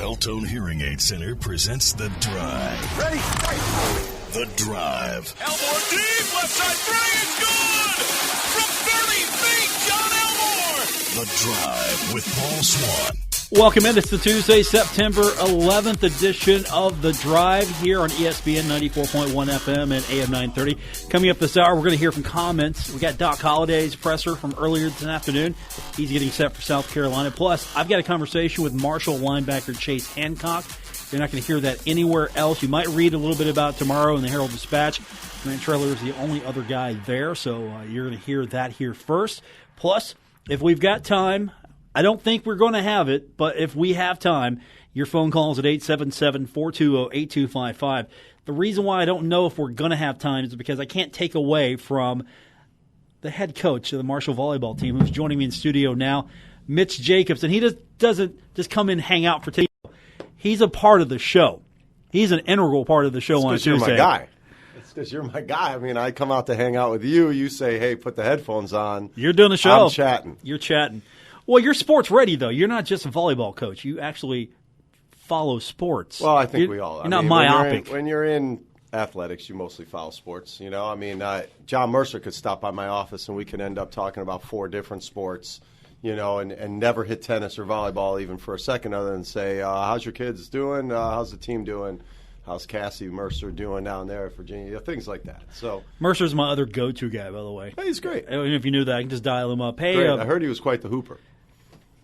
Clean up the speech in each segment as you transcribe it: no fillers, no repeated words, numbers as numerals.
Beltone Hearing Aid Center presents The Drive. Ready, fight! The Drive. Elmore deep, left side three is good! From 30 feet, John Elmore! The Drive with Paul Swann. Welcome in. It's the Tuesday, September 11th edition of The Drive here on ESPN 94.1 FM and AM 930. Coming up this hour, we're going to hear from comments. We got Doc Holliday's presser from earlier this afternoon. He's getting set for South Carolina. Plus, I've got a conversation with Marshall Linebacker Chase Hancock. You're not going to hear that anywhere else. You might read a little bit about it tomorrow in the Herald Dispatch. Grant Traylor is the only other guy there, so you're going to hear that here first. Plus, if we've got time, I don't think we're going to have it, but if we have time, your phone calls at 877-420-8255. The reason why I don't know if we're going to have time is because I can't take away from the head coach of the Marshall volleyball team, who's joining me in studio now, Mitch Jacobs. And he doesn't just come in and hang out for TV. He's a part of the show. He's an integral part of the show on Tuesday. You're my guy. It's because you're my guy. I mean, I come out to hang out with you. You say, hey, put the headphones on. You're doing the show. I'm chatting. You're chatting. Well, you're sports ready, though. You're not just a volleyball coach. You actually follow sports. Well, I think we all are. You're not myopic. When you're in athletics, you mostly follow sports. You know, I mean, John Mercer could stop by my office and we could end up talking about 4 different sports, you know, and never hit tennis or volleyball even for a second other than say, how's your kids doing? How's the team doing? How's Cassie Mercer doing down there at Virginia? Things like that. So Mercer's my other go-to guy, by the way. Hey, he's great. And if you knew that, I can just dial him up. Hey, I heard he was quite the hooper.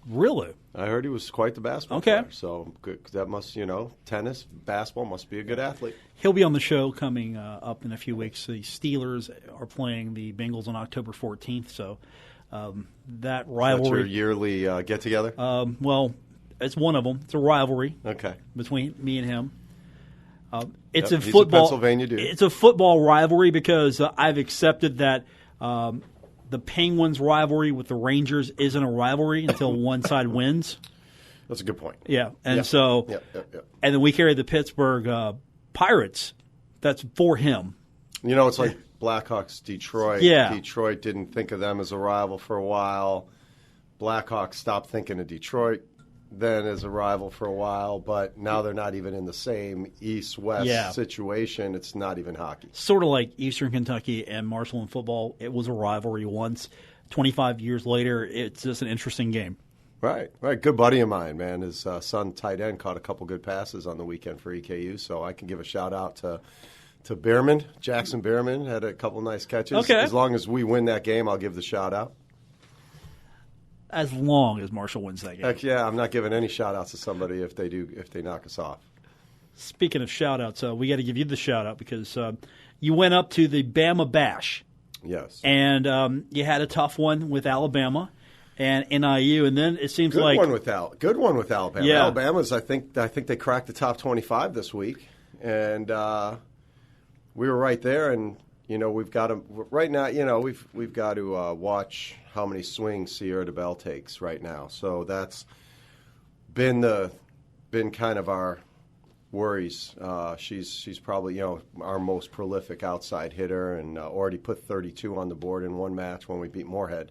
Really? I heard he was quite the basketball player. So good, that must, tennis, basketball must be a good athlete. He'll be on the show coming up in a few weeks. The Steelers are playing the Bengals on October 14th, so that rivalry. That's your yearly get-together? Well, it's one of them. It's a rivalry between me and him. It's a football. He's a Pennsylvania dude. It's a football rivalry because I've accepted that the Penguins rivalry with the Rangers isn't a rivalry until one side wins. That's a good point. Yeah, and and then we carry the Pittsburgh Pirates. That's for him. You know, it's like Blackhawks, Detroit. Yeah. Detroit didn't think of them as a rival for a while. Blackhawks stopped thinking of Detroit then as a rival for a while, but now they're not even in the same East-West situation. It's not even hockey. Sort of like Eastern Kentucky and Marshall in football. It was a rivalry once. 25 years later, it's just an interesting game. Right. Good buddy of mine, man. His son, tight end, caught a couple good passes on the weekend for EKU, so I can give a shout-out to Behrman. Jackson Behrman had a couple nice catches. Okay. As long as we win that game, I'll give the shout-out. As long as Marshall wins that game. Heck yeah, I'm not giving any shout-outs to somebody if they knock us off. Speaking of shout-outs, we got to give you the shout-out because you went up to the Bama Bash. Yes. And you had a tough one with Alabama and NIU, and then it seems good like one with Alabama. Yeah. Alabama's I think they cracked the top 25 this week, and we were right there. And we've got to right now. We've got to watch how many swings Sierra DeBell takes right now. So that's been kind of our worries. She's probably our most prolific outside hitter, and already put 32 on the board in one match when we beat Moorhead.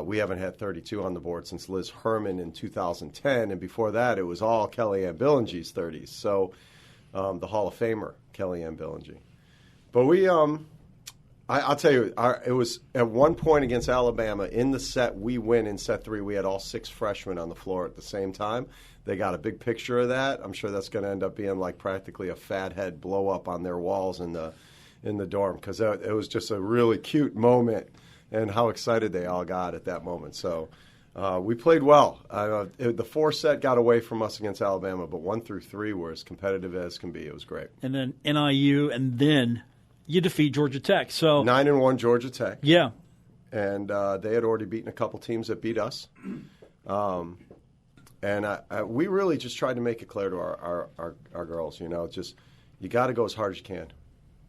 We haven't had 32 on the board since Liz Herman in 2010, and before that it was all Kellyanne Billinge's 30s. So the Hall of Famer Kellyanne Billinge. But I'll tell you, it was at one point against Alabama in the set we win in set 3. We had all 6 freshmen on the floor at the same time. They got a big picture of that. I'm sure that's going to end up being like practically a fathead blow up on their walls in the dorm because it was just a really cute moment and how excited they all got at that moment. So we played well. The 4 set got away from us against Alabama, but 1 through 3 were as competitive as can be. It was great. And then NIU, and then you defeat Georgia Tech. So 9-1 Georgia Tech. Yeah. And they had already beaten a couple teams that beat us. And we really just tried to make it clear to our girls, just you got to go as hard as you can,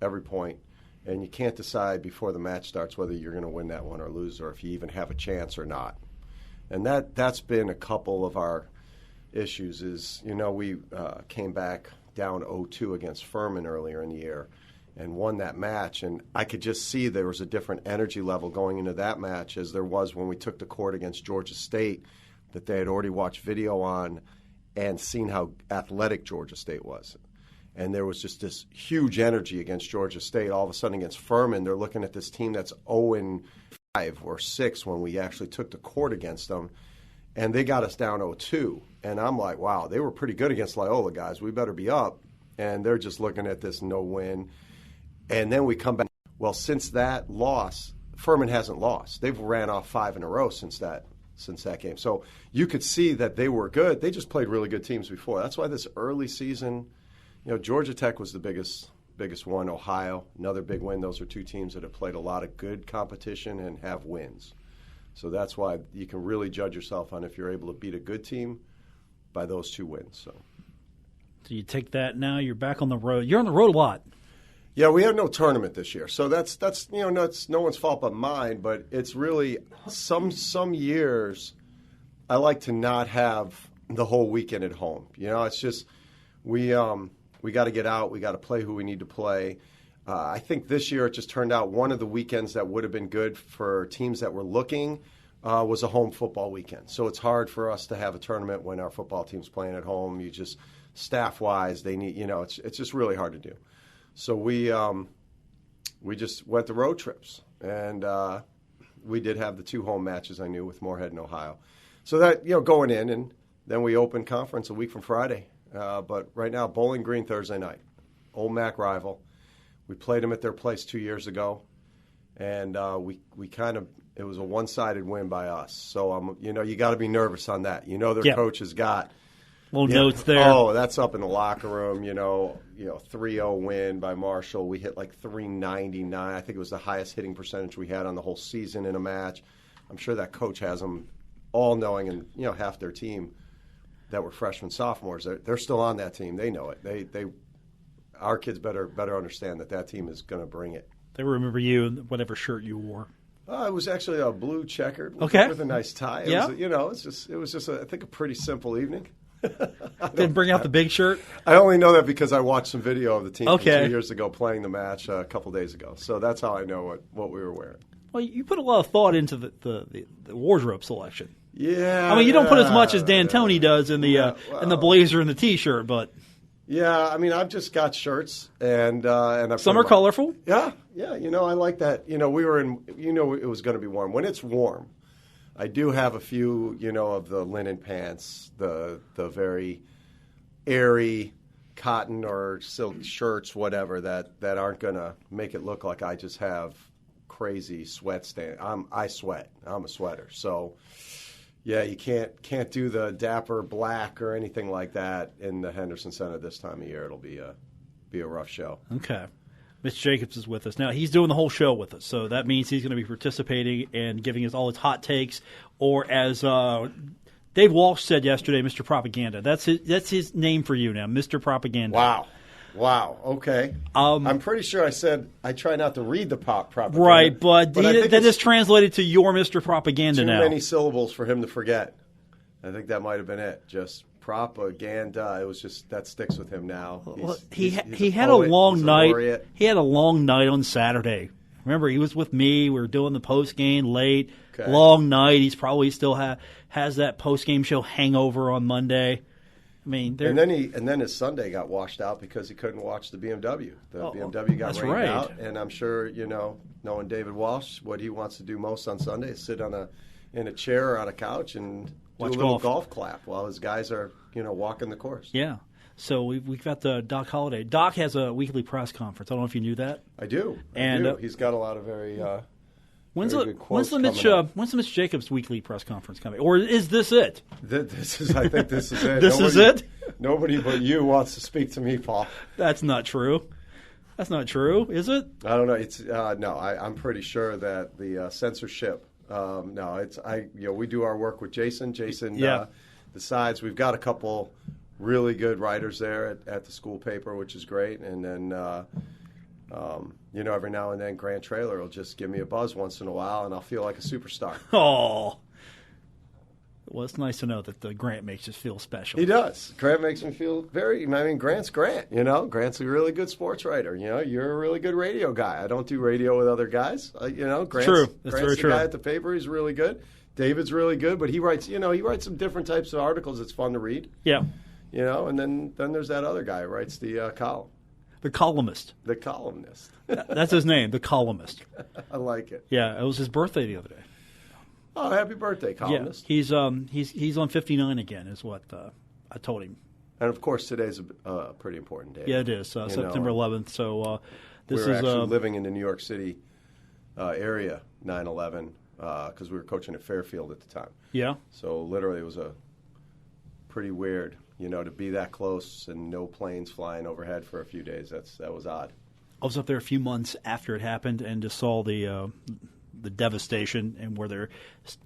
every point. And you can't decide before the match starts whether you're going to win that one or lose or if you even have a chance or not. And that's been a couple of our issues is, we came back down 0-2 against Furman earlier in the year and won that match. And I could just see there was a different energy level going into that match as there was when we took the court against Georgia State that they had already watched video on and seen how athletic Georgia State was. And there was just this huge energy against Georgia State. All of a sudden against Furman, they're looking at this team that's 0-5 or 6 when we actually took the court against them. And they got us down 0-2. And I'm like, wow, they were pretty good against Loyola, guys. We better be up. And they're just looking at this no win. And then we come back. Well, since that loss, Furman hasn't lost. They've ran off 5 in a row since that game. So you could see that they were good. They just played really good teams before. That's why this early season, Georgia Tech was the biggest one. Ohio, another big win. Those are 2 teams that have played a lot of good competition and have wins. So that's why you can really judge yourself on if you're able to beat a good team by those 2 wins. So you take that now. You're back on the road. You're on the road a lot. Yeah, we have no tournament this year, so that's that's no one's fault but mine. But it's really some years I like to not have the whole weekend at home. It's just we got to get out. We got to play who we need to play. I think this year it just turned out one of the weekends that would have been good for teams that were looking was a home football weekend. So it's hard for us to have a tournament when our football team's playing at home. You just staff-wise, they need it's just really hard to do. So we just went to road trips, and we did have the 2 home matches I knew with Moorhead and Ohio. So that going in, and then we opened conference a week from Friday. But right now, Bowling Green Thursday night, Old Mac rival. We played them at their place 2 years ago, and we kind of it was a one-sided win by us. So you got to be nervous on that. Their coach has got. Little notes there. Oh, that's up in the locker room. 3-0 win by Marshall. We hit like 399. I think it was the highest hitting percentage we had on the whole season in a match. I'm sure that coach has them all knowing, and half their team that were freshmen, sophomores. They're still on that team. They know it. Our kids better understand that team is going to bring it. They remember you and whatever shirt you wore. It was actually a blue checkered with a nice tie. It was just I think a pretty simple evening. Didn't bring out the big shirt? I only know that because I watched some video of the team from 2 years ago playing the match a couple days ago. So that's how I know what we were wearing. Well, you put a lot of thought into the wardrobe selection. Yeah. I mean, you don't put as much as Dan Toney does in the blazer and the T-shirt, but yeah. I mean, I've just got shirts and some are colorful. Yeah. I like that. We were in. It was going to be warm. When it's warm, I do have a few, of the linen pants, the very airy cotton or silk shirts, whatever, that aren't going to make it look like I just have crazy sweat stand. I sweat. I'm a sweater. So, yeah, you can't do the dapper black or anything like that in the Henderson Center this time of year. It'll be a rough show. Okay. Mitch Jacobs is with us. Now, he's doing the whole show with us, so that means he's going to be participating and giving us all his hot takes, or as Dave Walsh said yesterday, Mr. Propaganda. That's his name for you now, Mr. Propaganda. Wow. Okay. I'm pretty sure I said I try not to read the propaganda. Right, but that is translated to your Mr. Propaganda now. Too many syllables for him to forget. I think that might have been it. Just propaganda. It was just that sticks with him now. He had a long night. He had a long night on Saturday. Remember, he was with me. We were doing the post game late, long night. He's probably still has that post game show hangover on Monday. I mean, and then his Sunday got washed out because he couldn't watch the BMW. BMW got rained out, and I'm sure knowing David Walsh, what he wants to do most on Sunday is sit in a chair or on a couch and do a little golf clap while his guys are walking the course. Yeah. So we've got the Doc Holliday. Doc has a weekly press conference. I don't know if you knew that. I do. He's got a lot of very. When's the Mitch Jacobs weekly press conference coming? Or is this it? I think this is it. Is it? Nobody but you wants to speak to me, Paul. That's not true. That's not true, is it? I don't know. It's no. I'm pretty sure that the censorship. No, it's we do our work with Jason. Jason decides. We've got a couple really good writers there at the school paper, which is great, and then. Every now and then Grant Traylor will just give me a buzz once in a while, and I'll feel like a superstar. Oh. Well, it's nice to know that Grant makes us feel special. He does. Grant makes me feel Grant's Grant. Grant's a really good sports writer. You're a really good radio guy. I don't do radio with other guys. Grant's true. That's very true. The guy at the paper. He's really good. David's really good, but he writes some different types of articles. It's fun to read. Yeah. You know, and then there's that other guy who writes the column. The columnist. The columnist. That's his name, the columnist. I like it. Yeah, it was his birthday the other day. Oh, happy birthday, columnist. Yeah, he's on 59 again, is what I told him. And, of course, today's a pretty important day. Yeah, it is, September 11th. So we were actually living in the New York City area, 9/11, because we were coaching at Fairfield at the time. Yeah. So, literally, it was a pretty weird, to be that close and no planes flying overhead for a few days. That was odd. I was up there a few months after it happened and just saw the devastation and where they're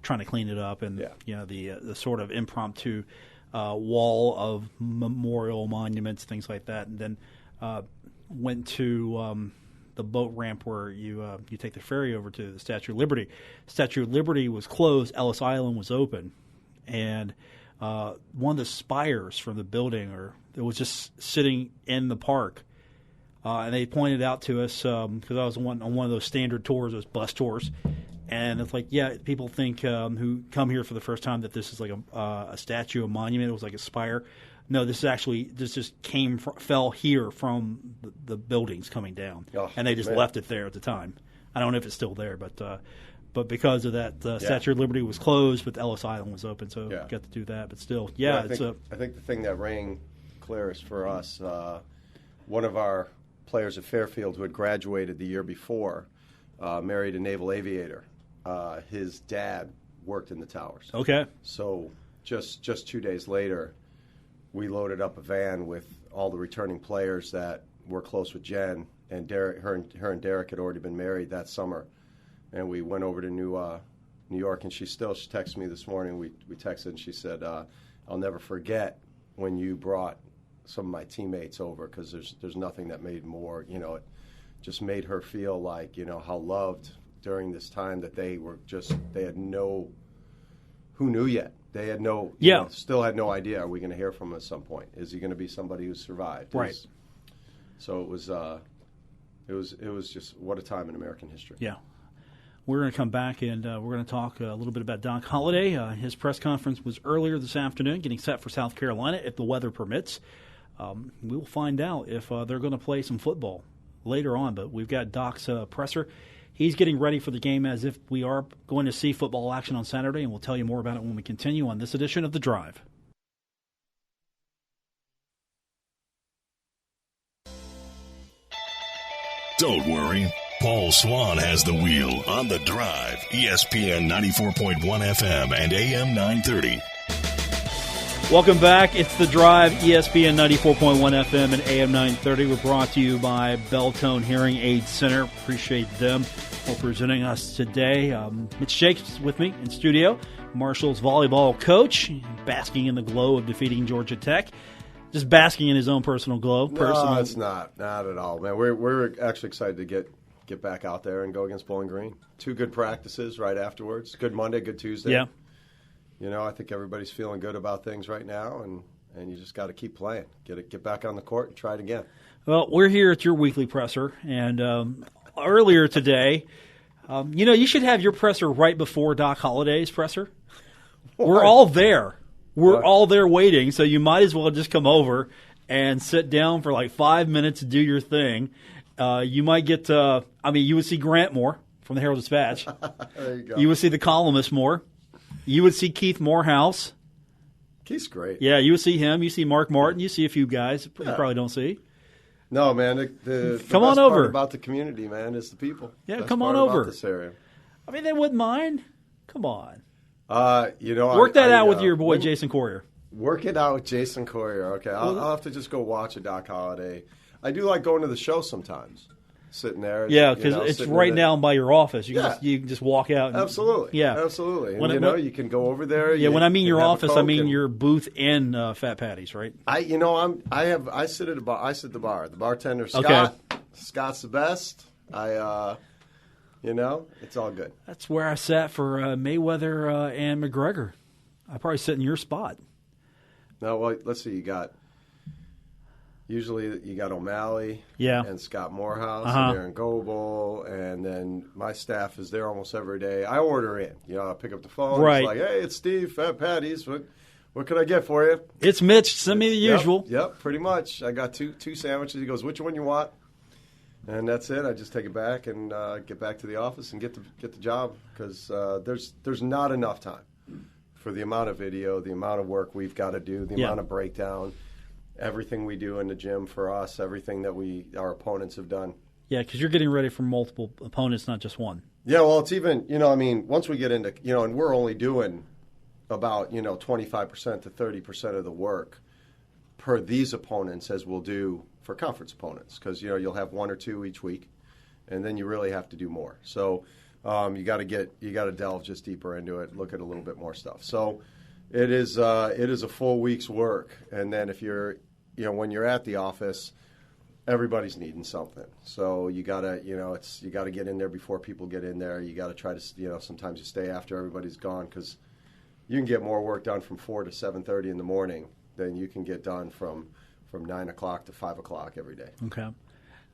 trying to clean it up and the sort of impromptu wall of memorial monuments, things like that, and then went to the boat ramp where you take the ferry over to the Statue of Liberty. Statue of Liberty was closed. Ellis Island was open, and one of the spires from the building, it was just sitting in the park. And they pointed out to us, because I was on one of those standard tours, those bus tours, and it's like, yeah, people think who come here for the first time that this is like a statue, a monument. It was like a spire. No, this just fell here from the buildings coming down, and they just left it there at the time. I don't know if it's still there, but because of that, Statue of Liberty was closed, but Ellis Island was open, so got to do that. But still, I think the thing that rang clearest for us, one of our players at Fairfield who had graduated the year before, married a naval aviator. His dad worked in the towers. Okay. So just 2 days later, we loaded up a van with all the returning players that were close with Jen, and Derek, her and Derek had already been married that summer, and we went over to New York. And she texted me this morning. We texted, and she said, "I'll never forget when you brought some of my teammates over, because there's nothing that made more, it just made her feel like, how loved during this time that they had no, who knew yet? They had no, still had no idea. Are we going to hear from him at some point? Is he going to be somebody who survived?" Right. So it was just, what a time in American history. Yeah. We're going to come back and we're going to talk a little bit about Doc Holliday. His press conference was earlier this afternoon, getting set for South Carolina if the weather permits. We'll find out if they're going to play some football later on, but we've got Doc's presser. He's getting ready for the game as if we are going to see football action on Saturday, and we'll tell you more about it when we continue on this edition of The Drive. Don't worry. Paul Swann has the wheel on The Drive, ESPN 94.1 FM and AM 930. Welcome back. It's The Drive, ESPN 94.1 FM and AM 930. We're brought to you by Beltone Hearing Aid Center. Appreciate them for presenting us today. Mitch Jacobs with me in studio, Marshall's volleyball coach, basking in the glow of defeating Georgia Tech. Just basking in his own personal glow. No, it's not at all, man. We're actually excited to get back out there and go against Bowling Green. 2 good practices right afterwards. Good Monday, good Tuesday. Yeah. I think everybody's feeling good about things right now, and you just got to keep playing. Get back on the court and try it again. Well, we're here at your weekly presser, and earlier today, you should have your presser right before Doc Holliday's presser. What? We're all there. We're all there waiting, so you might as well just come over and sit down for like 5 minutes to do your thing. You might get you would see Grant more from the Herald-Dispatch. There you go. You would see the columnist more. You would see Keith Morehouse. Keith's great. Yeah, you would see him. You see Mark Martin. You see a few guys you probably don't see. No, man. The come best on over. part about the community, man, is the people. Yeah, best come on part over. About this area. I mean, they wouldn't mind. Come on. Work that out with your boy Jason Corrier. Work it out with Jason Corrier. Okay, I'll have to just go watch a Doc Holliday. I do like going to the show sometimes. Sitting there. Yeah, because it's right down by your office. You can just walk out. Absolutely. Yeah. Absolutely. And, you can go over there. Yeah, when I mean your office, I mean your booth in Fat Patty's, right? I sit at a bar. I sit at the bar. The bartender, Scott. Okay. Scott's the best. It's all good. That's where I sat for Mayweather and McGregor. I probably sit in your spot. No, well, let's see. Usually you got O'Malley and Scott Morehouse and Aaron Goebel, and then my staff is there almost every day. I order in. I pick up the phone. Right. It's like, hey, it's Steve, Fat Patty's. What What can I get for you? It's Mitch. Send me the usual. Yep, pretty much. I got two sandwiches. He goes, which one you want? And that's it. I just take it back and get back to the office and get the job because there's not enough time for the amount of video, the amount of work we've got to do, the amount of breakdown, everything we do in the gym for us, everything that our opponents have done. Yeah, because you're getting ready for multiple opponents, not just one. Yeah, well, it's even, once we get into, and we're only doing about, 25% to 30% of the work per these opponents as we'll do for conference opponents because, you'll have one or two each week, and then you really have to do more. So you got to delve just deeper into it, look at a little bit more stuff. So it is a full week's work, and then if you're, when you're at the office, everybody's needing something. So you gotta, you gotta get in there before people get in there. You gotta try to, sometimes you stay after everybody's gone because you can get more work done from 4 to 7:30 in the morning than you can get done from 9 o'clock to 5 o'clock every day. Okay.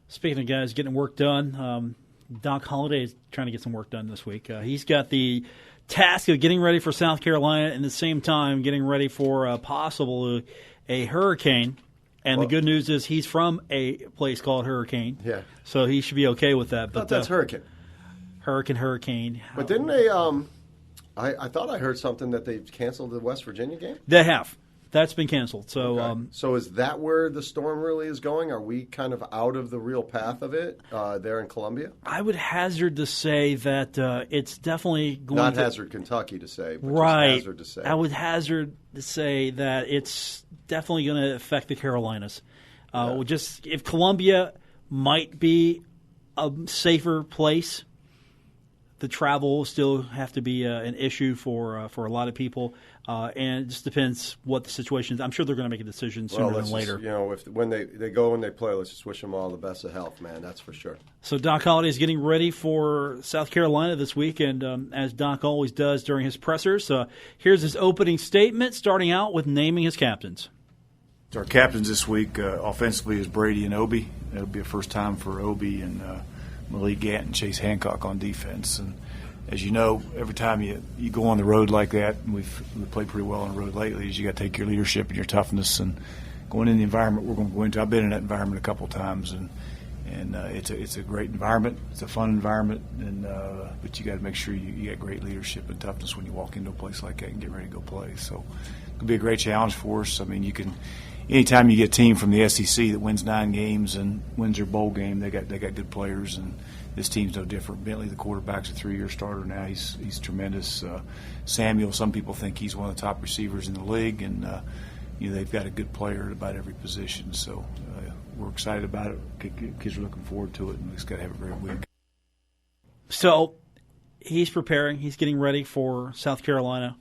Speaking of guys getting work done, Doc Holliday is trying to get some work done this week. He's got the task of getting ready for South Carolina and at the same time getting ready for a hurricane. And the good news is he's from a place called Hurricane. Yeah. So he should be okay with that. I thought that's Hurricane. Hurricane. But didn't they I thought I heard something that they canceled the West Virginia game? They have. That's been canceled. So so is that where the storm really is going? Are we kind of out of the real path of it there in Columbia? I would hazard to say that it's definitely going Not to... hazard Kentucky to say, but right. just hazard to say. I would hazard to say that it's definitely going to affect the Carolinas. Just if Columbia might be a safer place, the travel will still have to be an issue for a lot of people, and it just depends what the situation is. I'm sure they're going to make a decision sooner than later. When they go and they play, let's just wish them all the best of health, man. That's for sure. So Doc Holliday is getting ready for South Carolina this week, and as Doc always does during his pressers, here's his opening statement, starting out with naming his captains. Our captains this week offensively is Brady and Obi. It'll be a first time for Obi and Malik Gant and Chase Hancock on defense. And as you know, every time you go on the road like that, and we've played pretty well on the road lately, is you got to take your leadership and your toughness and going in the environment we're going to go into. I've been in that environment a couple of times, and it's a great environment. It's a fun environment, but you got to make sure you got great leadership and toughness when you walk into a place like that and get ready to go play. So it'll be a great challenge for us. I mean, anytime you get a team from the SEC that wins 9 games and wins their bowl game, they got good players, and this team's no different. Bentley, the quarterback's a 3-year starter now. He's tremendous. Samuel, some people think he's one of the top receivers in the league, and they've got a good player at about every position. So we're excited about it. Kids are looking forward to it, and we just got to have a great week. So he's preparing. He's getting ready for South Carolina.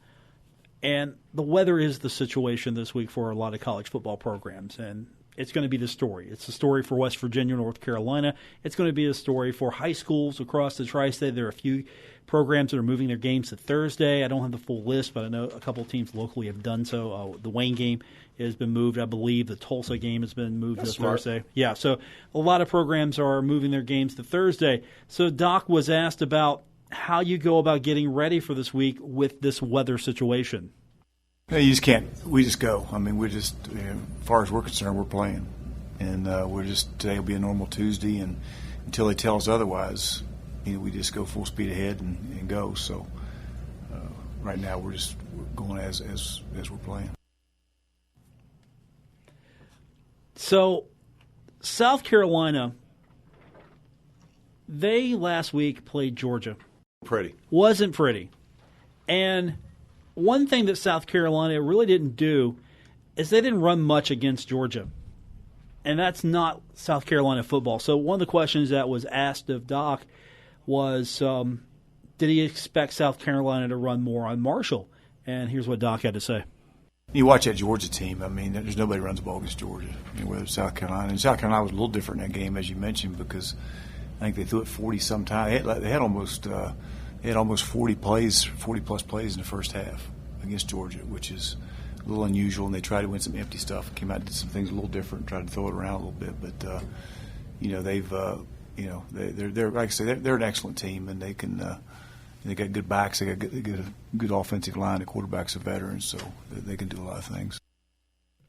And the weather is the situation this week for a lot of college football programs, and it's going to be the story. It's the story for West Virginia, North Carolina. It's going to be a story for high schools across the tri-state. There are a few programs that are moving their games to Thursday. I don't have the full list, but I know a couple of teams locally have done so. The Wayne game has been moved. I believe the Tulsa game has been moved to Thursday. Yeah, so a lot of programs are moving their games to Thursday. So Doc was asked about how you go about getting ready for this week with this weather situation. Yeah, you just can't. We just go. I mean, as far as we're concerned, we're playing. And today will be a normal Tuesday, and until they tell us otherwise, we just go full speed ahead and go. So right now we're going as we're playing. So South Carolina, they last week played Georgia. Wasn't pretty. And one thing that South Carolina really didn't do is they didn't run much against Georgia. And that's not South Carolina football. So one of the questions that was asked of Doc was, did he expect South Carolina to run more on Marshall? And here's what Doc had to say. You watch that Georgia team, I mean, there's nobody runs the ball against Georgia, whether it's South Carolina. And South Carolina was a little different in that game, as you mentioned, because I think they threw it 40-some times. They had almost 40 plays, 40-plus plays in the first half against Georgia, which is a little unusual. And they tried to win some empty stuff, came out and did some things a little different, tried to throw it around a little bit. But they're like I say, they're an excellent team, and they can They got good backs. They got a good offensive line. The quarterback's a veteran, so they can do a lot of things.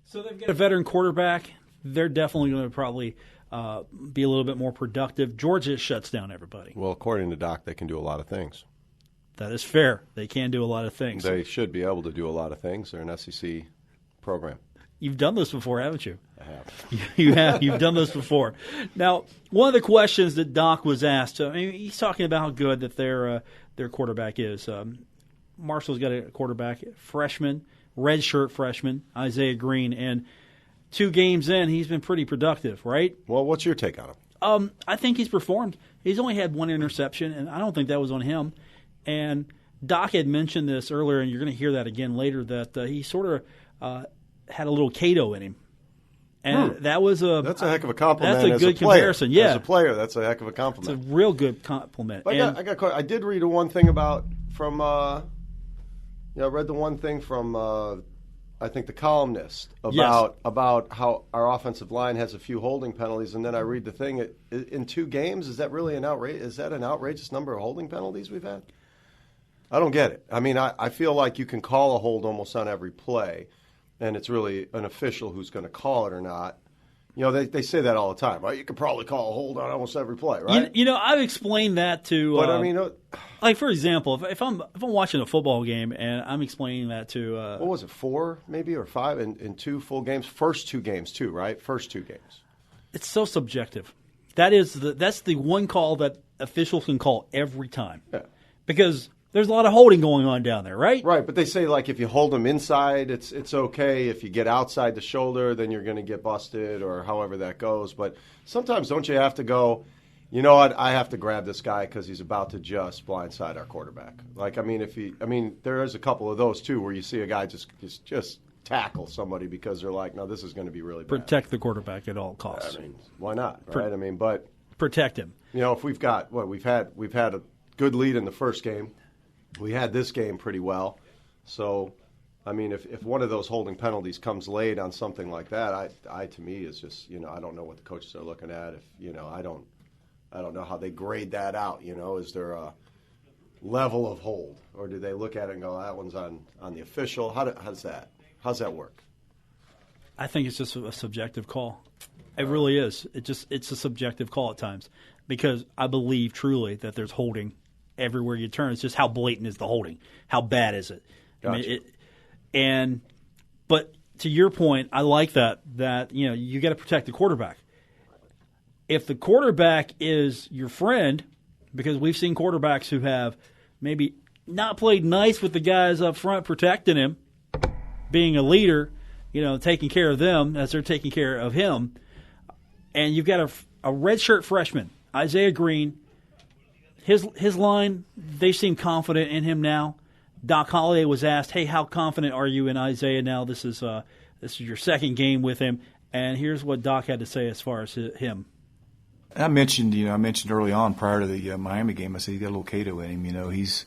So they've got a veteran quarterback. They're definitely going to probably be a little bit more productive. Georgia shuts down everybody. Well, according to Doc, they can do a lot of things. That is fair. They can do a lot of things. They should be able to do a lot of things. They're an SEC program. You've done this before, haven't you? I have. You have. You've done this before. Now, one of the questions that Doc was asked, I mean, he's talking about how good that their quarterback is. Marshall's got a quarterback, freshman, redshirt freshman, Isaiah Green, and 2 games in, he's been pretty productive, right? Well, what's your take on him? I think he's performed. He's only had 1 interception, and I don't think that was on him. And Doc had mentioned this earlier, and you're going to hear that again later, that he sort of had a little Cato in him. And that's a heck of a compliment. That's a good comparison. Yeah, as a player, that's a heck of a compliment. It's a real good compliment. I did read one thing from I read the one thing from I think the columnist about how our offensive line has a few holding penalties, and then I read the thing in 2 games. Is that really an outrageous number of holding penalties we've had? I don't get it. I mean, I feel like you can call a hold almost on every play, and it's really an official who's going to call it or not. You know, they say that all the time. Right? You could probably call a hold on almost every play, right? I've explained that to. But I mean, like for example, if I'm watching a football game and I'm explaining that to. What was it, 4 maybe or 5 in 2 full games? First 2 games too, right? First 2 games. It's so subjective. That's the one call that officials can call every time. Yeah. Because there's a lot of holding going on down there, right? Right, but they say, like, if you hold them inside, it's okay. If you get outside the shoulder, then you're going to get busted or however that goes. But sometimes don't you have to go, you know what, I have to grab this guy because he's about to just blindside our quarterback. Like, I mean, there is a couple of those, too, where you see a guy just tackle somebody because they're like, no, this is going to be really bad. Protect the quarterback at all costs. I mean, why not, right? But protect him. You know, if we've had a good lead in the first game. We had this game pretty well. So, I mean, if one of those holding penalties comes late on something like that, to me is just, I don't know what the coaches are looking at. I don't know how they grade that out. Is there a level of hold, or do they look at it and go, that one's on the official? How's that work? I think it's just a subjective call. It really is. It's a subjective call at times because I believe truly that there's holding everywhere you turn. It's just how blatant is the holding? How bad is it? Gotcha. But to your point, I like that you got to protect the quarterback. If the quarterback is your friend, because we've seen quarterbacks who have maybe not played nice with the guys up front protecting him, being a leader, taking care of them as they're taking care of him, and you've got a redshirt freshman, Isaiah Green. His line, they seem confident in him now. Doc Holliday was asked, "Hey, how confident are you in Isaiah now? This is your 2nd game with him." And here's what Doc had to say as far as him. I mentioned early on prior to the Miami game, I said he's got a little Cato in him. He's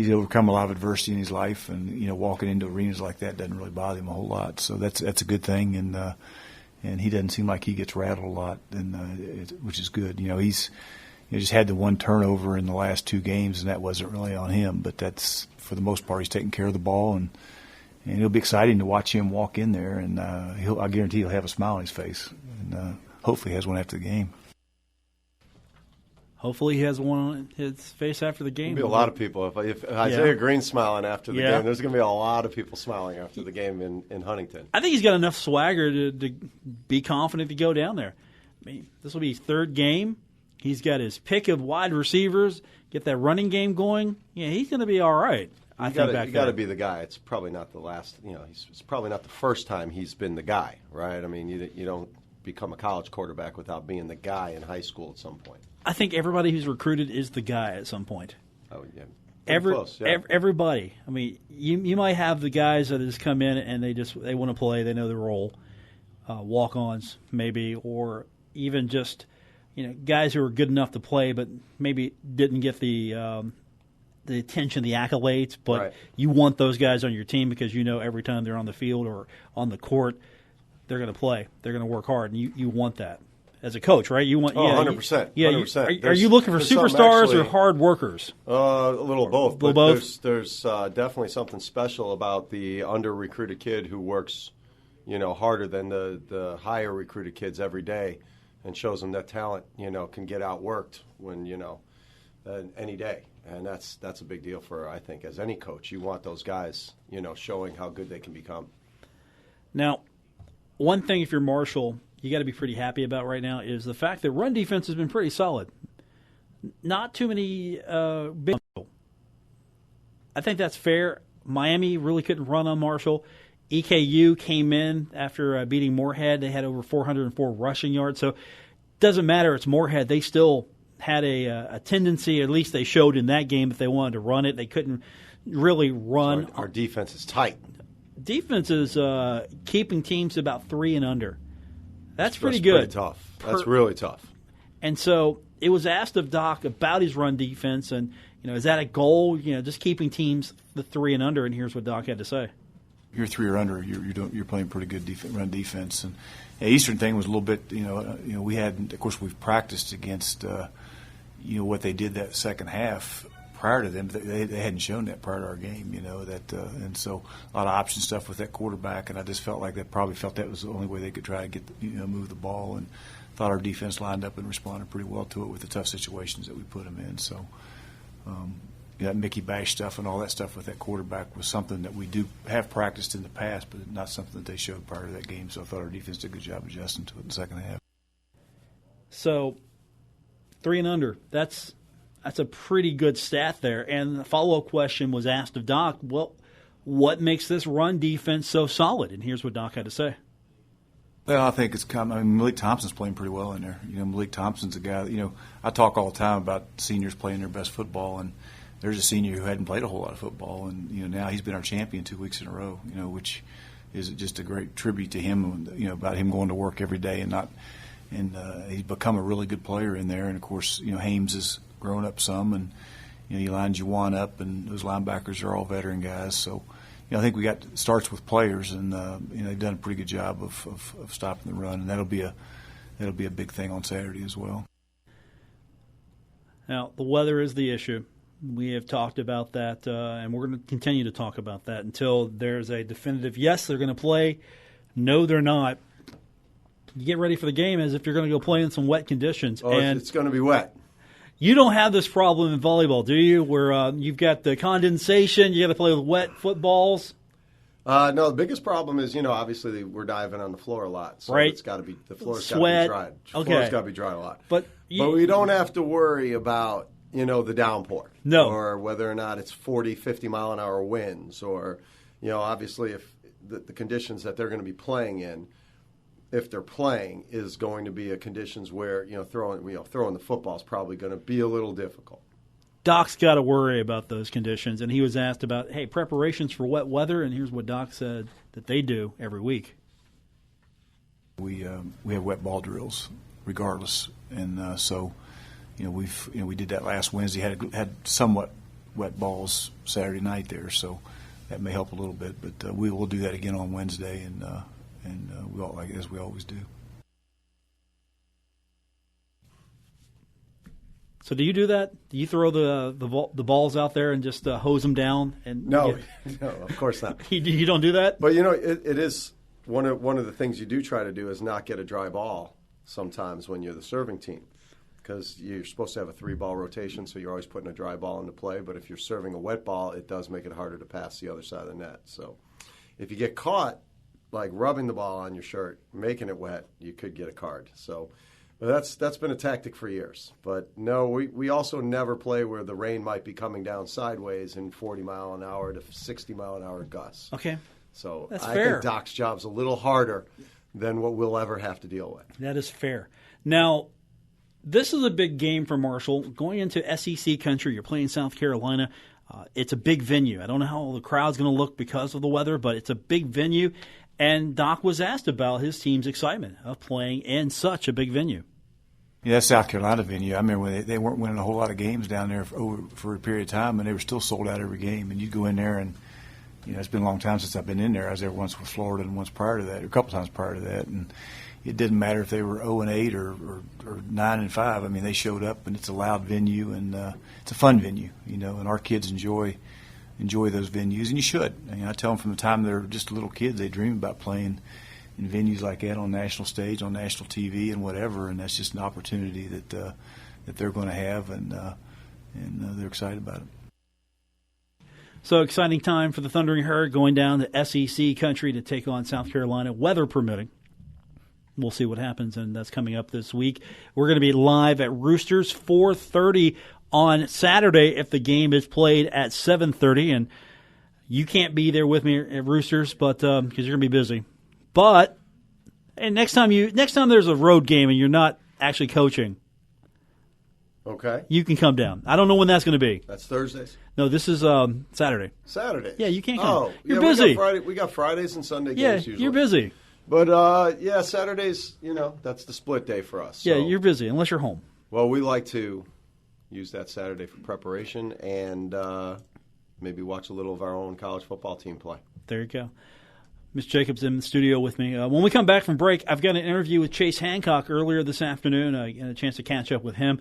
overcome a lot of adversity in his life, and walking into arenas like that doesn't really bother him a whole lot. So that's a good thing, and he doesn't seem like he gets rattled a lot, which is good. He's just had the 1 turnover in the last 2 games, and that wasn't really on him. But that's, for the most part, he's taking care of the ball, and it'll be exciting to watch him walk in there. And I guarantee he'll have a smile on his face, and hopefully he has one after the game. Hopefully he has one on his face after the game. There'll be a lot of people. If Isaiah Green's smiling after the game, there's going to be a lot of people smiling after the game in Huntington. I think he's got enough swagger to be confident to go down there. I mean, this will be his 3rd game. He's got his pick of wide receivers, get that running game going. Yeah, he's going to be all right. I think you got to be the guy. It's probably not the last. It's probably not the first time he's been the guy, right? I mean, you don't become a college quarterback without being the guy in high school at some point. I think everybody who's recruited is the guy at some point. Oh yeah, everybody. I mean, you might have the guys that just come in and they want to play. They know their role. Walk-ons maybe, or even just guys who are good enough to play, but maybe didn't get the attention, the accolades. But you want those guys on your team because every time they're on the field or on the court, they're going to play. They're going to work hard, and you want that. as a coach, right? You want 100%. Yeah, 100%. Are you looking for superstars or hard workers? A little both. But both? There's definitely something special about the under-recruited kid who works, harder than the higher recruited kids every day, and shows them that talent, can get outworked when any day. And that's a big deal for, I think, as any coach. You want those guys, showing how good they can become. Now, one thing if you're Marshall, you got to be pretty happy about right now is the fact that run defense has been pretty solid. Not too many big. I think that's fair. Miami really couldn't run on Marshall. EKU came in after beating Moorhead. They had over 404 rushing yards. So it doesn't matter. It's Moorhead. They still had a tendency, at least they showed in that game, if they wanted to run it. They couldn't really run. Our defense is tight. Defense is keeping teams about 3 and under. That's pretty good. Pretty tough. That's really tough. And so it was asked of Doc about his run defense, and is that a goal? Just keeping teams the 3 and under. And here's what Doc had to say. You're 3 or under. You're playing pretty good run defense. And Eastern thing was a little bit. We had, of course, we've practiced against what they did that second half prior to them. They hadn't shown that prior to our game. And so a lot of option stuff with that quarterback. And I just felt like that was the only way they could try to get move the ball. And thought our defense lined up and responded pretty well to it with the tough situations that we put them in. So. That Mickey Bash stuff and all that stuff with that quarterback was something that we do have practiced in the past, but not something that they showed prior to that game. So I thought our defense did a good job adjusting to it in the second half. So 3 and under, that's a pretty good stat there. And the follow-up question was asked of Doc, well, what makes this run defense so solid? And here's what Doc had to say. Well, I think it's Malik Thompson's playing pretty well in there. Malik Thompson's a guy, I talk all the time about seniors playing their best football, and there's a senior who hadn't played a whole lot of football, and now he's been our champion 2 weeks in a row. Which is just a great tribute to him. About him going to work every day and he's become a really good player in there. And of course, Hames has grown up some, and you line Juwan up, and those linebackers are all veteran guys. So I think we got starts with players, and they've done a pretty good job of stopping the run, and that'll be a big thing on Saturday as well. Now the weather is the issue. We have talked about that, and we're going to continue to talk about that until there's a definitive yes, they're going to play, no, they're not. You get ready for the game as if you're going to go play in some wet conditions. Oh, and it's going to be wet. You don't have this problem in volleyball, do you, where you've got the condensation, you got to play with wet footballs? No, the biggest problem is, obviously we're diving on the floor a lot. So right. It's got to be, the floor's got Sweat. to be dried. The floor's got to be dry a lot. But we don't have to worry about, the downpour. No. Or whether or not it's 40, 50 mile an hour winds, or, obviously if the conditions that they're going to be playing in, if they're playing, is going to be a conditions where, throwing the football is probably going to be a little difficult. Doc's got to worry about those conditions, and he was asked about, hey, preparations for wet weather, and here's what Doc said that they do every week. We have wet ball drills regardless, and so we did that last Wednesday. Had somewhat wet balls Saturday night there, so that may help a little bit. But we will do that again on Wednesday, and as we always do. So do you do that? Do you throw the balls out there and just hose them down? And no, of course not. You don't do that? But it is one of the things you do try to do is not get a dry ball sometimes when you're the serving team, because you're supposed to have a 3-ball rotation, so you're always putting a dry ball into play. But if you're serving a wet ball, it does make it harder to pass the other side of the net. So if you get caught like rubbing the ball on your shirt, making it wet, you could get a card. So. But that's been a tactic for years. But no, we also never play where the rain might be coming down sideways in 40 mile an hour to 60 mile an hour gusts. Okay. So that's I fair. think Doc's job's a little harder than what we'll ever have to deal with. That is fair. Now, this is a big game for Marshall. Going into SEC country, you're playing South Carolina. It's a big venue. I don't know how the crowd's going to look because of the weather, but it's a big venue. And Doc was asked about his team's excitement of playing in such a big venue. Yeah, that South Carolina venue, I remember when they weren't winning a whole lot of games down there for a period of time, and they were still sold out every game. And you'd go in there, and it's been a long time since I've been in there. I was there once with Florida and once prior to that, or a couple times prior to that, and it didn't matter if they were 0-8 or 9-5. I mean, they showed up, and it's a loud venue, and it's a fun venue, and our kids enjoy those venues, and you should. I tell them from the time they're just little kids, they dream about playing in venues like that on national stage, on national TV, and whatever, and that's just an opportunity that they're going to have, and they're excited about it. So exciting time for the Thundering Herd going down to SEC country to take on South Carolina, weather permitting. We'll see what happens, and that's coming up this week. We're going to be live at Roosters 4:30 on Saturday if the game is played at 7:30, and you can't be there with me at Roosters, but because you're going to be busy. But and next time there's a road game and you're not actually coaching, okay, you can come down. I don't know when that's going to be. That's Thursdays? No, this is Saturday. Saturday. Yeah, you can't come. Oh, you're busy. We got Fridays and Sunday yeah, games usually. You're busy. But, Saturdays, that's the split day for us. Yeah, so. you're busy, unless you're home. Well, we like to use that Saturday for preparation and maybe watch a little of our own college football team play. There you go. Mitch Jacobs in the studio with me. When we come back from break, I've got an interview with Chase Hancock earlier this afternoon. I had a chance to catch up with him.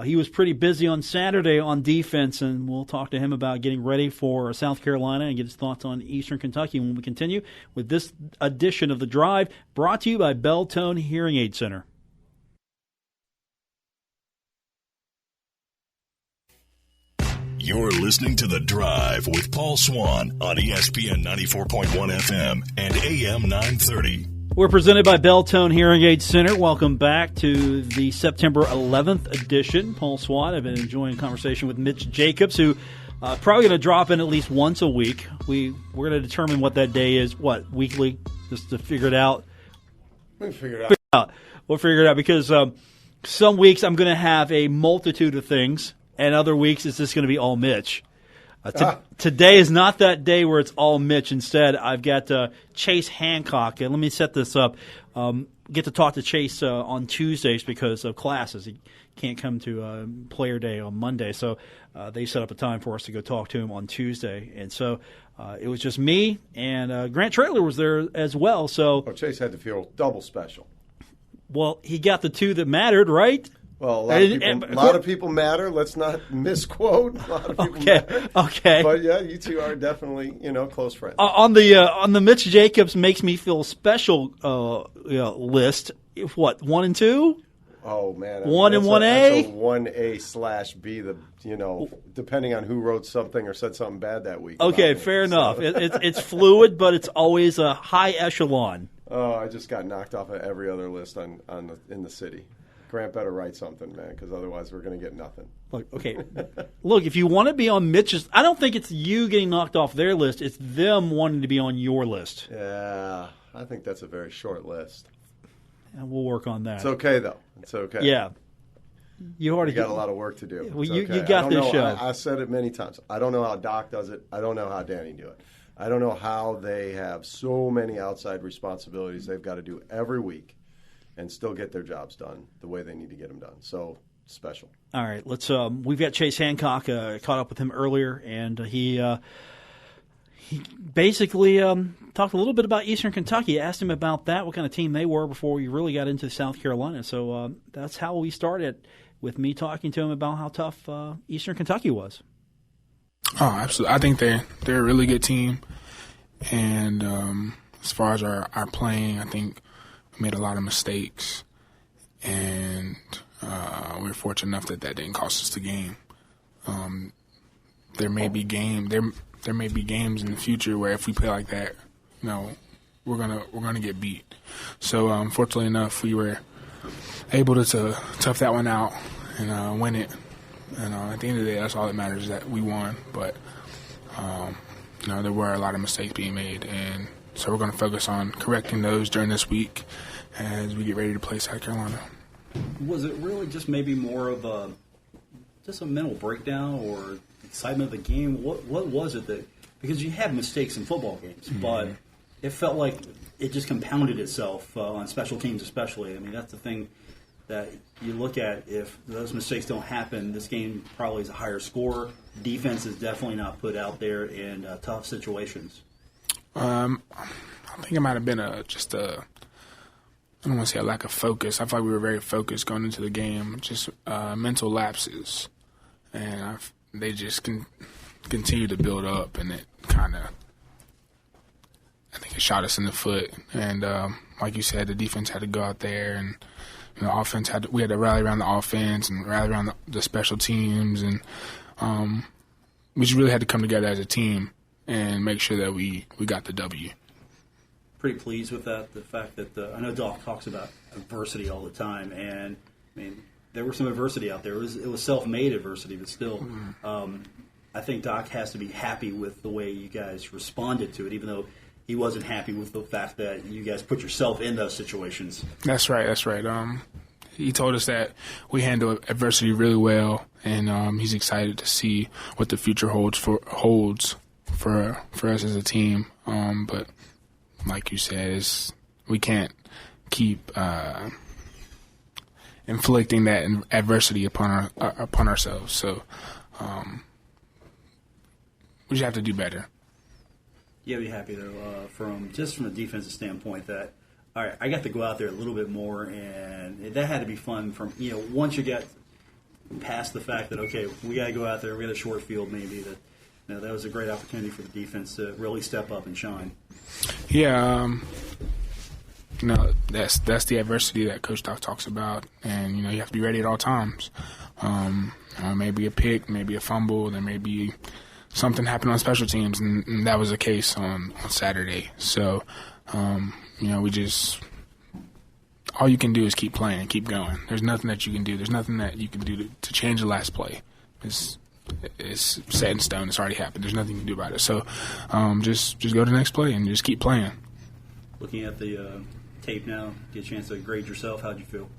He was pretty busy on Saturday on defense, and we'll talk to him about getting ready for South Carolina and get his thoughts on Eastern Kentucky when we continue with this edition of The Drive, brought to you by Bell-Tone Hearing Aid Center. You're listening to The Drive with Paul Swann on ESPN 94.1 FM and AM 930. We're presented by Bell-Tone Hearing Aid Center. Welcome back to the September 11th edition. Paul Swann. I've been enjoying a conversation with Mitch Jacobs, who probably going to drop in at least once a week. We're going to determine what that day is, weekly, just to figure it out. We'll figure it out. We'll figure it out because some weeks I'm going to have a multitude of things, and other weeks it's just going to be all Mitch. Today is not that day where it's all Mitch. Instead, I've got Chase Hancock. And let me set this up. Get to talk to Chase on Tuesdays because of classes. He can't come to player day on Monday. So they set up a time for us to go talk to him on Tuesday. And so it was just me, and Grant Traylor was there as well. So Chase had to feel double special. Well, he got the two that mattered, right? Well, a lot of people matter. Let's not misquote. A lot of people matter. Okay. But yeah, you two are definitely, close friends. On the Mitch Jacobs makes me feel special list. What, 1 and 2? Oh man, 1 and 1A. That's a 1A/B. Depending on who wrote something or said something bad that week. Okay, fair enough. It's fluid, but it's always a high echelon. Oh, I just got knocked off of every other list in the city. Grant better write something, man, because otherwise we're going to get nothing. Look, if you want to be on Mitch's, I don't think it's you getting knocked off their list. It's them wanting to be on your list. Yeah, I think that's a very short list. And we'll work on that. It's okay, though. It's okay. Yeah. You got a lot of work to do. Well, you got this show. I said it many times. I don't know how Doc does it. I don't know how Danny do it. I don't know how they have so many outside responsibilities they've got to do every week and still get their jobs done the way they need to get them done. So special. All right, let's. We've got Chase Hancock. Caught up with him earlier, and he basically talked a little bit about Eastern Kentucky. Asked him about that, what kind of team they were before we really got into South Carolina. So that's how we started, with me talking to him about how tough Eastern Kentucky was. Oh, absolutely. I think they're a really good team, and as far as our playing, I think we made a lot of mistakes, and we were fortunate enough that didn't cost us the game. There may be games in the future where if we play like that, we're gonna get beat. So fortunately enough, we were able to tough that one out and win it. And at the end of the day, that's all that matters, is that we won. But there were a lot of mistakes being made, and so we're going to focus on correcting those during this week as we get ready to play South Carolina. Was it really just maybe more of a mental breakdown or excitement of the game? What was it that, because you have mistakes in football games, but it felt like it just compounded itself on special teams especially. I mean, that's the thing that you look at, if those mistakes don't happen, this game probably is a higher score. Defense is definitely not put out there in tough situations. I think it might have been I don't want to say a lack of focus. I feel like we were very focused going into the game, just mental lapses. And they just continue to build up, and it kind of, I think it shot us in the foot. And like you said, the defense had to go out there, and offense we had to rally around the offense and rally around the special teams, and we just really had to come together as a team and make sure that we got the W. Pretty pleased with that. The fact that I know Doc talks about adversity all the time, and I mean there was some adversity out there. It was self-made adversity, but still, I think Doc has to be happy with the way you guys responded to it, even though he wasn't happy with the fact that you guys put yourself in those situations. That's right. He told us that we handle adversity really well, and he's excited to see what the future holds for us as a team. But like you said, we can't keep inflicting that adversity upon ourselves. So we just have to do better. You gotta be happy though, from a defensive standpoint, that all right, I got to go out there a little bit more, and that had to be fun. From once you get past the fact that okay, we got to go out there, we got a short field, maybe that was a great opportunity for the defense to really step up and shine. Yeah, that's the adversity that Coach Doc talks about, and you have to be ready at all times. Maybe a pick, maybe a fumble, there may be something happened on special teams, and that was the case on Saturday. So, we just all you can do is keep playing and keep going. There's nothing that you can do. There's nothing that you can do to change the last play. It's set in stone. It's already happened. There's nothing you can do about it. So, just go to the next play and just keep playing. Looking at the tape now, get a chance to grade yourself. How'd you feel?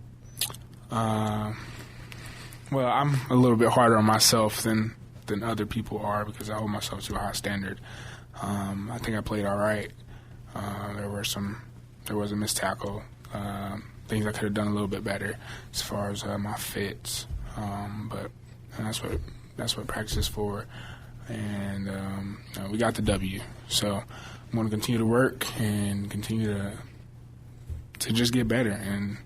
Well, I'm a little bit harder on myself than other people are because I hold myself to a high standard. I think I played all right. There was a missed tackle, things I could have done a little bit better as far as my fits. But that's what practice is for, and we got the W. So I'm going to continue to work and continue to just get better and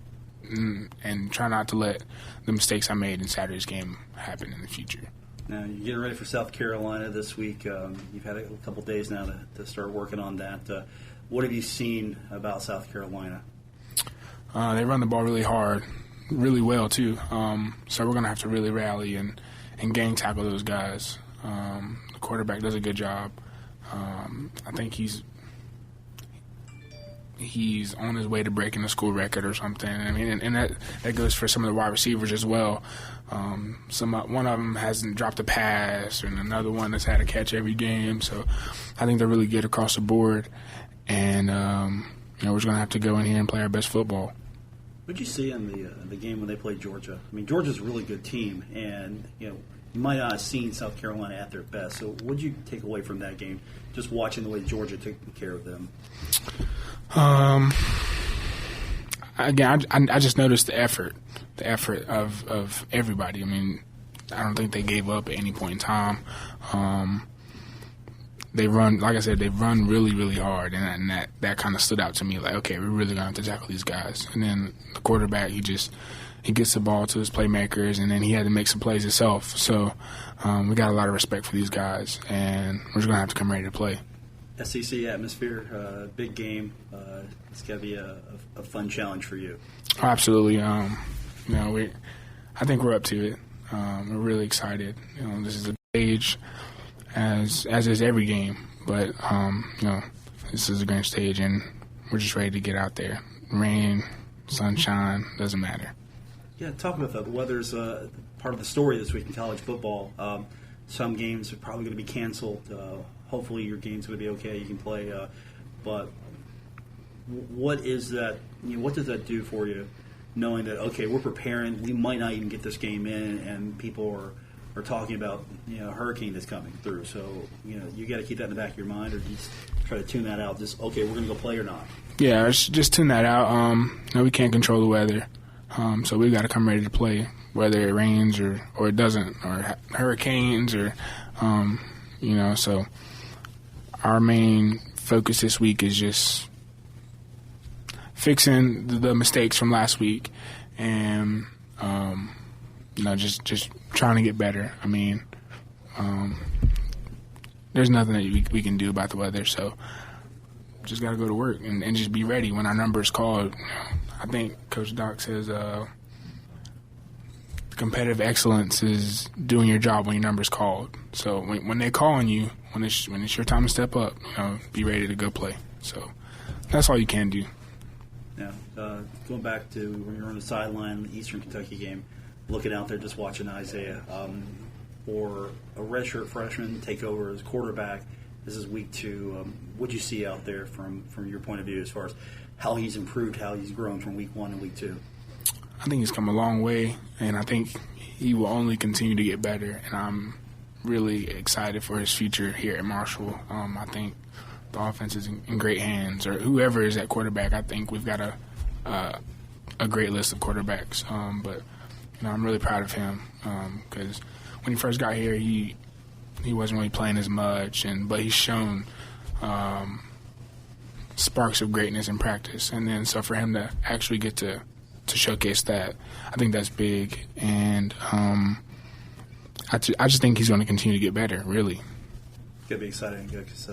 try not to let the mistakes I made in Saturday's game happen in the future. Now, you're getting ready for South Carolina this week. You've had a couple days now to start working on that. What have you seen about South Carolina? They run the ball really hard, really well, too. So we're going to have to really rally and gang tackle those guys. The quarterback does a good job. I think he's on his way to breaking the school record or something. I mean, and that goes for some of the wide receivers as well. One of them hasn't dropped a pass, and another one has had a catch every game. So I think they're really good across the board. And we're just going to have to go in here and play our best football. What did you see in the game when they played Georgia? I mean, Georgia's a really good team, and you might not have seen South Carolina at their best. So what did you take away from that game, just watching the way Georgia took care of them? Again, I just noticed the effort of everybody. I mean, I don't think they gave up at any point in time. They run, like I said, they run really, really hard, and that kind of stood out to me. Like, okay, we're really going to have to tackle these guys. And then the quarterback, he gets the ball to his playmakers, and then he had to make some plays himself. So we got a lot of respect for these guys, and we're just going to have to come ready to play. SEC atmosphere, big game. It's got to be a fun challenge for you. Oh, absolutely. I think we're up to it. We're really excited. This is a stage, as is every game. But this is a grand stage, and we're just ready to get out there. Rain, sunshine, doesn't matter. Yeah, talk about that. The weather's part of the story this week in college football. Some games are probably going to be canceled. Hopefully your game's going to be okay. You can play. But what is that? What does that do for you, knowing that, okay, we're preparing. We might not even get this game in, and people are talking about a hurricane that's coming through. So you got to keep that in the back of your mind, or just try to tune that out. Just, okay, we're going to go play or not. Yeah, just tune that out. We can't control the weather. So we've got to come ready to play, whether it rains or it doesn't, or hurricanes or, so our main focus this week is just fixing the mistakes from last week and, just trying to get better. I mean, there's nothing that we can do about the weather, so just got to go to work and just be ready when our number is called. I think Coach Doc says competitive excellence is doing your job when your number is called. So when they're calling you, when it's your time to step up, be ready to go play. So that's all you can do. Yeah, going back to when you were on the sideline, the Eastern Kentucky game, looking out there just watching Isaiah, or a redshirt freshman take over as quarterback. This is week 2. What do you see out there from your point of view as far as how he's improved, how he's grown from week 1 to week 2? I think he's come a long way, and I think he will only continue to get better, and I'm really excited for his future here at Marshall. I think the offense is in great hands, or whoever is at quarterback. I think we've got a great list of quarterbacks, but I'm really proud of him because when he first got here, he wasn't really playing as much, but he's shown sparks of greatness in practice. And then so for him to actually get to showcase that, I think that's big. And I just think he's going to continue to get better, really. It's going to be exciting because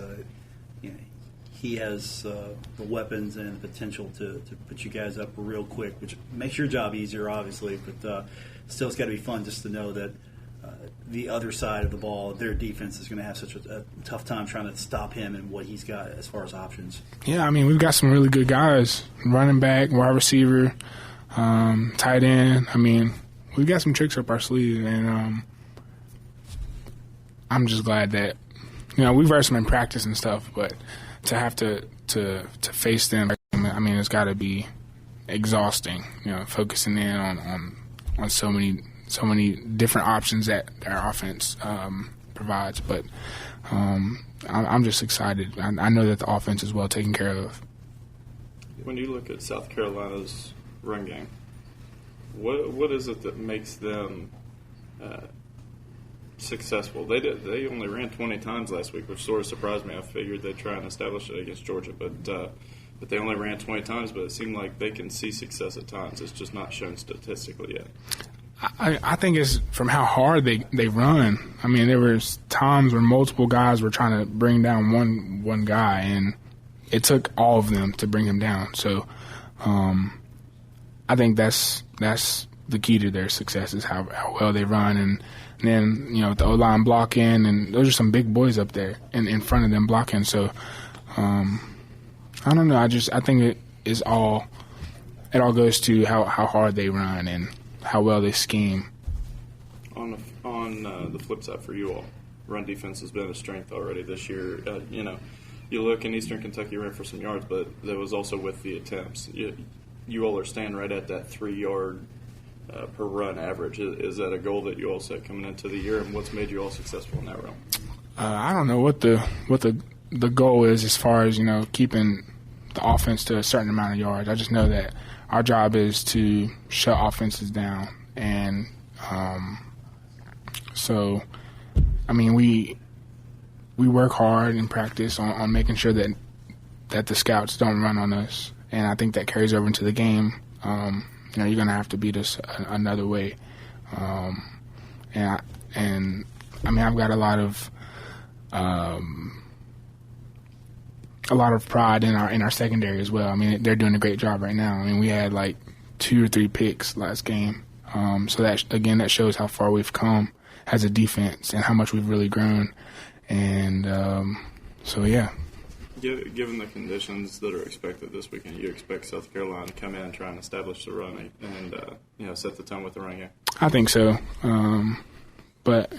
he has the weapons and the potential to put you guys up real quick, which makes your job easier, obviously. But still, it's got to be fun just to know that the other side of the ball, their defense is going to have such a tough time trying to stop him and what he's got as far as options. Yeah, I mean, we've got some really good guys, running back, wide receiver, tight end. I mean, we've got some tricks up our sleeve, and I'm just glad that, we've versed them in practice and stuff, but to have to face them, I mean, it's got to be exhausting, focusing in on so many different options that our offense provides. But I'm just excited. I know that the offense is well taken care of. When you look at South Carolina's run game, what is it that makes them successful? They only ran 20 times last week, which sort of surprised me. I figured they'd try and establish it against Georgia, but they only ran 20 times. But it seemed like they can see success at times. It's just not shown statistically yet. I think it's from how hard they run. I mean, there was times where multiple guys were trying to bring down one guy, and it took all of them to bring him down. So I think that's the key to their success is how well they run. And then, with the O-line blocking, and those are some big boys up there in front of them blocking. So I don't know. I think it all goes to how hard they run and how well they scheme. On the flip side for you all, run defense has been a strength already this year. You look in Eastern Kentucky ran for some yards, but that was also with the attempts. You all are staying right at that 3-yard per run average. Is that a goal that you all set coming into the year, and what's made you all successful in that realm? I don't know what the goal is as far as keeping the offense to a certain amount of yards. I just know that our job is to shut offenses down, and so I mean we work hard in practice on making sure that the scouts don't run on us, and I think that carries over into the game. You're going to have to beat us another way, and I mean I've got a lot of pride in our secondary as well. I mean, they're doing a great job right now. I mean, we had like 2 or 3 picks last game. So that shows how far we've come as a defense and how much we've really grown. And so, yeah. Given the conditions that are expected this weekend, you expect South Carolina to come in and try and establish the run and set the tone with the run game? I think so. But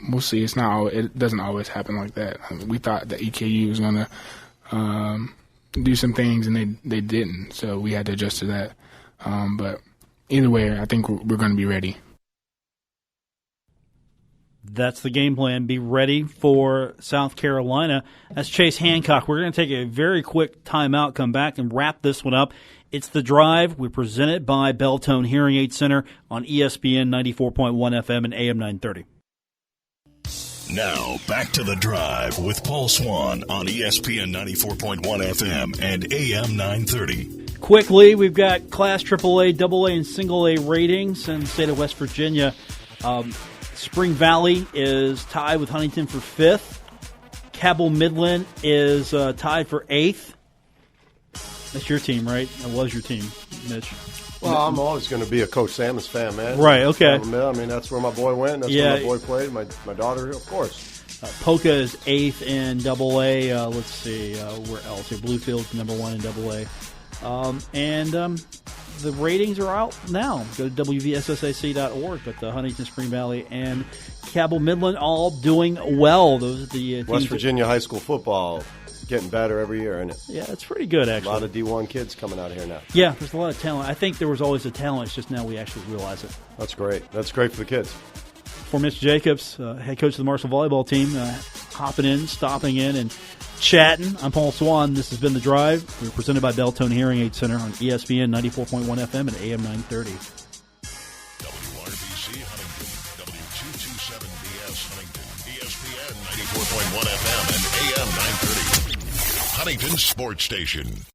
we'll see. It doesn't always happen like that. I mean, we thought that EKU was going to do some things, and they didn't. So we had to adjust to that. But either way, I think we're going to be ready. That's the game plan. Be ready for South Carolina. That's Chase Hancock. We're going to take a very quick timeout, come back, and wrap this one up. It's The Drive. We present it by Belltone Hearing Aid Center on ESPN 94.1 FM and AM 930. Now, back to The Drive with Paul Swann on ESPN 94.1 FM and AM 930. Quickly, we've got Class AAA, AA, and Single A ratings in the state of West Virginia. Spring Valley is tied with Huntington for 5th. Cabell Midland is tied for 8th. That's your team, right? That was your team, Mitch. Well, I'm always going to be a Coach Samus fan, man. Right, okay. I mean, that's where my boy went. That's where my boy played. My daughter, of course. Polka is 8th in AA. Let's see, where else? Here, Bluefield's number 1 in AA. The ratings are out now. Go to WVSSAC.org. But the Huntington, Spring Valley, and Cabell Midland all doing well. Those are the West Virginia high school football getting better every year, isn't it? Yeah, it's pretty good, actually. A lot of D1 kids coming out here now. Yeah, there's a lot of talent. I think there was always a talent. It's just now we actually realize it. That's great. That's great for the kids. For Mitch Jacobs, head coach of the Marshall volleyball team, hopping in, stopping in, and chatting. I'm Paul Swann. This has been The Drive. We're presented by Belltone Hearing Aid Center on ESPN 94.1 FM and AM 930. WRBC Huntington, W227BS Huntington, ESPN 94.1 FM and AM 930. Huntington Sports Station.